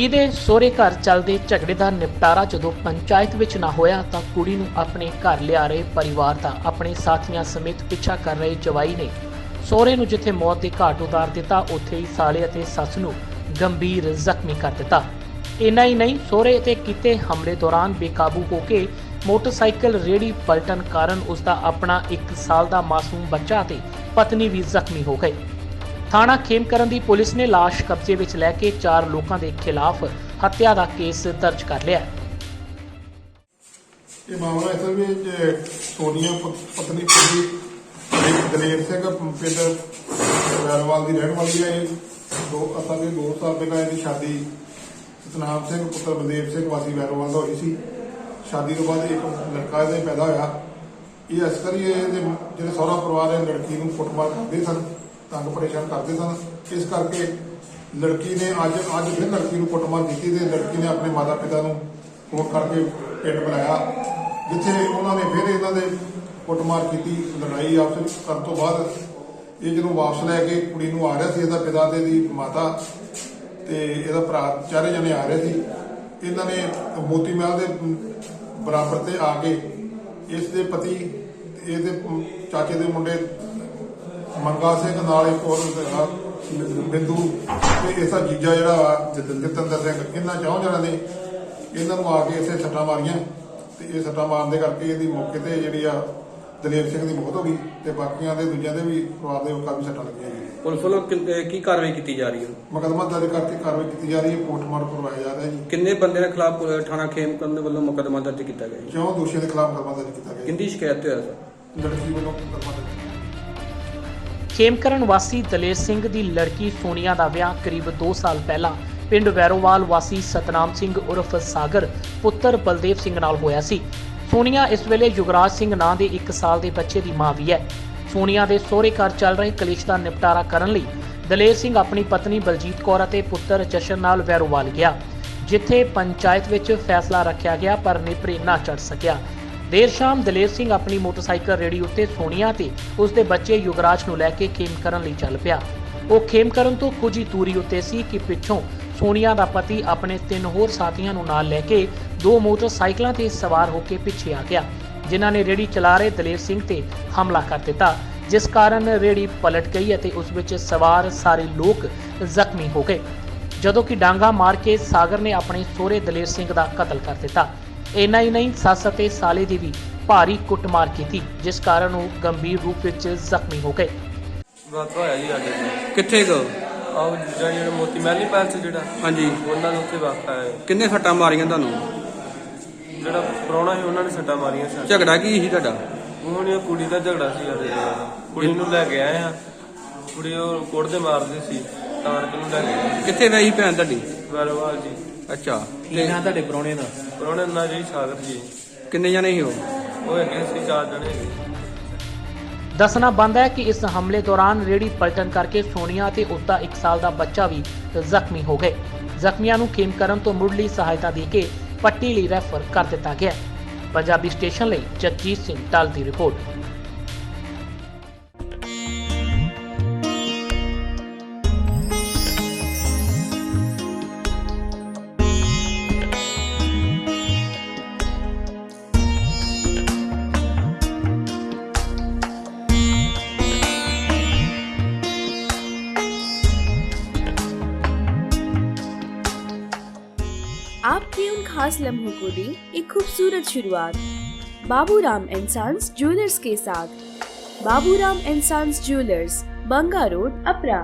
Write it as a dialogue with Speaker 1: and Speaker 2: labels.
Speaker 1: ਧੀ ਦੇ ਸਹੁਰੇ ਘਰ ਚੱਲਦੇ ਝਗੜੇ ਦਾ ਨਿਪਟਾਰਾ ਜਦੋਂ ਪੰਚਾਇਤ ਵਿੱਚ ਨਾ ਹੋਇਆ ਤਾਂ ਕੁੜੀ ਨੂੰ ਆਪਣੇ ਘਰ ਲਿਆ ਰਹੇ ਪਰਿਵਾਰ ਦਾ ਆਪਣੇ ਸਾਥੀਆਂ ਸਮੇਤ ਪਿੱਛਾ ਕਰ ਰਹੇ ਜਵਾਈ ਨੇ ਸਹੁਰੇ ਨੂੰ ਜਿੱਥੇ ਮੌਤ ਦੇ ਘਾਟ ਉਤਾਰ ਦਿੱਤਾ, ਉੱਥੇ ਹੀ ਸਾਲੇ ਅਤੇ ਸੱਸ ਨੂੰ ਗੰਭੀਰ ਜ਼ਖਮੀ ਕਰ ਦਿੱਤਾ। ਇੰਨਾ ਹੀ ਨਹੀਂ, ਸਹੁਰੇ ਤੇ ਕੀਤੇ ਹਮਲੇ ਦੌਰਾਨ ਬੇਕਾਬੂ ਹੋ ਕੇ ਮੋਟਰਸਾਈਕਲ ਰੇਹੜੀ ਪਲਟਣ ਕਾਰਨ ਉਸ ਦਾ ਆਪਣਾ 1 ਸਾਲ ਦਾ ਮਾਸੂਮ ਬੱਚਾ ਤੇ ਪਤਨੀ ਵੀ ਜ਼ਖਮੀ ਹੋ ਗਏ। ਥਾਣਾ ਖੇਮਕਰਨ ਦੀ ਪੁਲਿਸ ਨੇ ਲਾਸ਼ ਕਬਜ਼ੇ ਵਿੱਚ ਲੈ ਕੇ 4 ਲੋਕਾਂ ਦੇ ਖਿਲਾਫ ਹੱਤਿਆ ਦਾ ਕੇਸ ਦਰਜ ਕਰ ਲਿਆ।
Speaker 2: ਇਹ ਮਾਮਲਾ ਅਸਲ ਵਿੱਚ ਸੋਨੀਆ ਪਤਨੀ ਦਲੇਰ ਸਿੰਘ ਪਿੰਡ ਵੈਰੋਵਾਲ ਦੀ ਰਹਿਣ ਵਾਲੀ ਹੈ। ਇਹ 2 ਸਾਲ ਪਹਿਲਾਂ ਇਹਦੀ ਸ਼ਾਦੀ ਸਤਨਾਮ ਸਿੰਘ ਪੁੱਤਰ ਬਲਦੇਵ ਸਿੰਘ ਵਾਸੀ ਵੈਰੋਵਾਲ ਦਾ ਹੋਈ ਸੀ। ਸ਼ਾਦੀ ਤੋਂ ਬਾਅਦ ਇੱਕ ਲੜਕਾ ਇਹਦੇ ਪੈਦਾ ਹੋਇਆ। ਇਹ ਅਸਕਰੀ ਇਹਦੇ ਜਿਹੜੇ ਸਹੁਰਾ ਪਰਿਵਾਰ ਹੈ ਲੜਕੀ ਨੂੰ ਕੁੱਟਮਾਰ ਕਰਦੇ ਸਨ, ਤੰਗ ਪਰੇਸ਼ਾਨ ਕਰਦੇ ਸਨ। ਇਸ ਕਰਕੇ ਲੜਕੀ ਨੇ ਅੱਜ ਫਿਰ ਲੜਕੀ ਨੂੰ ਕੁੱਟਮਾਰ ਕੀਤੀ ਤੇ ਲੜਕੀ ਨੇ ਆਪਣੇ ਮਾਤਾ ਪਿਤਾ ਨੂੰ ਫੋਨ ਕਰਕੇ ਪਿੰਡ ਬੁਲਾਇਆ, ਜਿੱਥੇ ਉਹਨਾਂ ਨੇ ਫਿਰ ਇਹਨਾਂ ਦੇ ਕੁੱਟਮਾਰ ਕੀਤੀ। ਲੜਾਈ ਆਪਸ ਵਿੱਚ ਕਰਨ ਤੋਂ ਬਾਅਦ ਇਹ ਜਦੋਂ ਵਾਪਸ ਲੈ ਕੇ ਕੁੜੀ ਨੂੰ ਆ ਰਿਹਾ ਸੀ, ਇਹਦਾ ਪਿਤਾ ਤੇ ਇਹਦੀ ਮਾਤਾ ਤੇ ਇਹਦਾ ਭਰਾ 4 ਜਣੇ ਆ ਰਹੇ ਸੀ। ਇਹਨਾਂ ਨੇ ਮੋਤੀ ਮਹਿਲ ਦੇ ਬਰਾਬਰ ਤੇ ਆ ਕੇ ਇਸ ਦੇ ਪਤੀ ਇਹਦੇ ਚਾਚੇ ਦੇ ਮੁੰਡੇ ਮੰਗਾ ਸਿੰਘ ਨਾਲ ਇੱਕ ਹੋਰ ਬਿੰਦੂ ਤੇ ਇਸਦਾ ਜੀਜਾ ਜਿਹੜਾ ਵਾ ਜਤਿੰਦਰ ਸਿੰਘ, ਇਹਨਾਂ 4 ਜਣਾਂ ਨੇ ਇਹਨਾਂ ਨੂੰ ਆ ਕੇ ਇਸੇ ਸੱਟਾਂ ਮਾਰੀਆਂ ਤੇ ਇਹ ਸੱਟਾਂ ਮਾਰਨ ਦੇ ਕਰਕੇ ਇਹਦੀ ਮੌਕੇ ਤੇ ਜਿਹੜੀ ਆ ਦਲੇਰ ਸਿੰਘ ਦੀ ਮੌਤ ਹੋ ਗਈ ਤੇ ਬਾਕੀਆਂ ਦੇ ਦੂਜਿਆਂ ਦੇ ਵੀ ਪਰਿਵਾਰ ਦੇ ਕਾਫੀ ਸੱਟਾਂ ਲੱਗੀਆਂ ਜੀ।
Speaker 3: ਪੁਲਿਸ ਵੱਲੋਂ ਕੀ ਕਾਰਵਾਈ ਕੀਤੀ ਜਾ ਰਹੀ ਹੈ?
Speaker 2: ਮੁਕੱਦਮਾ ਦਰਜ ਕਰਕੇ ਕਾਰਵਾਈ ਕੀਤੀ ਜਾ ਰਹੀ ਹੈ, ਪੋਸਟਮਾਰਟਮ ਕਰਵਾਇਆ ਜਾ ਰਿਹਾ ਜੀ।
Speaker 3: ਕਿੰਨੇ ਬੰਦੇ ਦੇ ਖਿਲਾਫ ਥਾਣਾ ਖੇਮਕਰਨ ਦੇ ਵੱਲੋਂ ਮੁਕੱਦਮਾ ਦਰਜ ਕੀਤਾ ਗਿਆ ਜੀ?
Speaker 2: 4 ਦੋਸ਼ੀਆਂ ਦੇ ਖਿਲਾਫ ਮੁਕੱਦਮਾ ਦਰਜ ਕੀਤਾ ਗਿਆ।
Speaker 3: ਕਿੰਦੀ ਸ਼ਿਕਾਇਤ ਹੋਇਆ ਸਰ?
Speaker 2: ਲੜਕੀ ਵੱਲੋਂ ਮੁਕੱਦਮਾ ਦਰਜ।
Speaker 1: ਖੇਮਕਰਨ ਵਾਸੀ ਦਲੇਰ ਸਿੰਘ ਦੀ ਲੜਕੀ ਸੋਨੀਆ ਦਾ ਵਿਆਹ ਕਰੀਬ 2 ਸਾਲ ਪਹਿਲਾਂ ਪਿੰਡ ਵੈਰੋਵਾਲ ਵਾਸੀ ਸਤਨਾਮ ਸਿੰਘ ਉਰਫ ਸਾਗਰ ਪੁੱਤਰ ਬਲਦੇਵ ਸਿੰਘ ਨਾਲ ਹੋਇਆ ਸੀ। ਸੋਨੀਆ ਇਸ ਵੇਲੇ ਯੁਵਰਾਜ ਸਿੰਘ ਨਾਂ ਦੇ 1 ਸਾਲ ਦੇ ਬੱਚੇ ਦੀ ਮਾਂ ਵੀ ਹੈ। ਸੋਨੀਆ ਦੇ ਸਹੁਰੇ ਘਰ ਚੱਲ ਰਹੇ ਕਲੇਸ਼ ਦਾ ਨਿਪਟਾਰਾ ਕਰਨ ਲਈ ਦਲੇਰ ਸਿੰਘ ਆਪਣੀ ਪਤਨੀ ਬਲਜੀਤ ਕੌਰ ਅਤੇ ਪੁੱਤਰ ਜਸ਼ਨ ਨਾਲ ਵੈਰੋਵਾਲ ਗਿਆ, ਜਿੱਥੇ ਪੰਚਾਇਤ ਵਿੱਚ ਫੈਸਲਾ ਰੱਖਿਆ ਗਿਆ ਪਰ ਨੇਪਰੇ ਨਾ ਚੜ ਸਕਿਆ। ਦੇਰ ਸ਼ਾਮ ਦਲੇਰ ਸਿੰਘ ਆਪਣੀ ਮੋਟਰਸਾਈਕਲ ਰੇਹੜੀ ਉੱਤੇ ਸੋਨੀਆ ਤੇ ਉਸ ਦੇ ਬੱਚੇ ਯੁਵਰਾਜ ਨੂੰ ਲੈ ਕੇ ਖੇਮਕਰਨ ਲਈ ਚੱਲ ਪਿਆ। ਉਹ ਖੇਮਕਰਨ ਤੋਂ ਕੁਝ ਹੀ ਦੂਰੀ ਉੱਤੇ ਸੀ ਕਿ ਪਿੱਛੋਂ ਸੋਨੀਆ ਦਾ ਪਤੀ ਆਪਣੇ 3 ਹੋਰ ਸਾਥੀਆਂ ਨੂੰ ਨਾਲ ਲੈ ਕੇ 2 ਮੋਟਰਸਾਈਕਲਾਂ ਤੇ ਸਵਾਰ ਹੋ ਕੇ ਪਿੱਛੇ ਆ ਗਿਆ, ਜਿਨ੍ਹਾਂ ਨੇ ਰੇਹੜੀ ਚਲਾ ਰਹੇ ਦਲੇਰ ਸਿੰਘ ਤੇ ਹਮਲਾ ਕਰ ਦਿੱਤਾ, ਜਿਸ ਕਾਰਨ ਰੇਹੜੀ ਪਲਟ ਗਈ ਅਤੇ ਉਸ ਵਿੱਚ ਸਵਾਰ ਸਾਰੇ ਲੋਕ ਜ਼ਖਮੀ ਹੋ ਗਏ, ਜਦੋਂ ਕਿ ਡਾਂਗਾ ਮਾਰ ਕੇ ਸਾਗਰ ਨੇ ਆਪਣੇ ਸਹੁਰੇ ਦਲੇਰ ਸਿੰਘ ਦਾ ਕਤਲ ਕਰ ਦਿੱਤਾ। ਇੰਨਾ ਹੀ ਨਹੀਂ, ਸੱਸ ਅਤੇ ਸਾਲੇ ਦੀ ਵੀ ਭਾਰੀ ਕੁੱਟਮਾਰ ਕੀਤੀ, ਜਿਸ ਕਾਰਨ ਉਹ ਗੰਭੀਰ ਰੂਪ ਵਿੱਚ ਜ਼ਖਮੀ ਹੋ ਗਏ।
Speaker 4: ਰਾਤ ਹੋਇਆ ਜੀ ਸਾਡੇ ਕੋਲ।
Speaker 3: ਕਿੱਥੇ ਗਏ?
Speaker 4: ਆਹ ਜਿਹੜਾ ਮੋਤੀ ਮਹਿਲ ਪੈਲਸ ਜਿਹੜਾ,
Speaker 3: ਹਾਂਜੀ,
Speaker 4: ਉਹਨਾਂ ਨੇ ਉੱਥੇ ਵਾਕਾ ਹੈ।
Speaker 3: ਕਿੰਨੇ ਸੱਟਾਂ ਮਾਰੀਆਂ ਤੁਹਾਨੂੰ?
Speaker 4: ਜਿਹੜਾ ਪ੍ਰਾਹੁਣਾ ਸੀ ਉਹਨਾਂ ਨੇ ਸੱਟਾਂ ਮਾਰੀਆਂ ਸਨ।
Speaker 3: ਝਗੜਾ ਕੀ ਸੀ ਤੁਹਾਡਾ?
Speaker 4: ਹੁਣ ਇਹ ਕੁੜੀ ਦਾ ਝਗੜਾ ਸੀ ਸਾਡੇ ਨਾਲ। ਕੁੜੀ ਨੂੰ ਲੈ ਕੇ ਆਏ ਆ, ਕੁੜੀ ਉਹ ਕੁੱਟਦੇ ਮਾਰਦੇ ਸੀ ਤਾਂ ਕਰਕੇ ਨੂੰ ਲੈ ਕੇ ਆਏ।
Speaker 3: ਕਿੱਥੇ ਰਹੀ ਭੈਣ ਤੁਹਾਡੀ?
Speaker 4: ਵੈਰੋਵਾਲ ਜੀ।
Speaker 3: ਅੱਛਾ,
Speaker 4: ਕੀ ਨਾਂ ਤੁਹਾਡੇ ਪ੍ਰਾਹੁਣੇ ਦਾ? ਪ੍ਰਾਹੁਣੇ ਦਾ ਜੀ ਸਾਗਰ ਜੀ।
Speaker 3: ਕਿੰਨੇ ਜਣੇ ਸੀ ਉਹ?
Speaker 4: ਉਹ ਹੈਗੇ ਸੀ 4 ਜਣੇ ਹੈਗੇ।
Speaker 1: ਦੱਸਣਾ ਬਣਦਾ ਹੈ ਕਿ ਇਸ ਹਮਲੇ ਦੌਰਾਨ ਰੇਹੜੀ ਪਲਟਣ ਕਰਕੇ ਸੋਨੀਆ ਅਤੇ ਉਸਦਾ 1 ਸਾਲ ਦਾ ਬੱਚਾ ਵੀ ਜ਼ਖਮੀ ਹੋ ਗਏ। ਜ਼ਖਮੀਆਂ ਨੂੰ ਖੇਮਕਰਨ ਤੋਂ ਮੁੱਢਲੀ ਸਹਾਇਤਾ ਦੇ ਕੇ ਪੱਟੀ ਲਈ ਰੈਫਰ ਕਰ ਦਿੱਤਾ ਗਿਆ। ਪੰਜਾਬੀ ਸਟੇਸ਼ਨ ਲਈ ਜਗਜੀਤ ਸਿੰਘ ਟਲ ਦੀ ਰਿਪੋਰਟ।
Speaker 5: आपके उन खास लम्हों को दी एक खूबसूरत शुरुआत बाबूराम एंड सन्स ज्वेलर्स के साथ। Baburam and sons jewellers, Banga road, अपरा।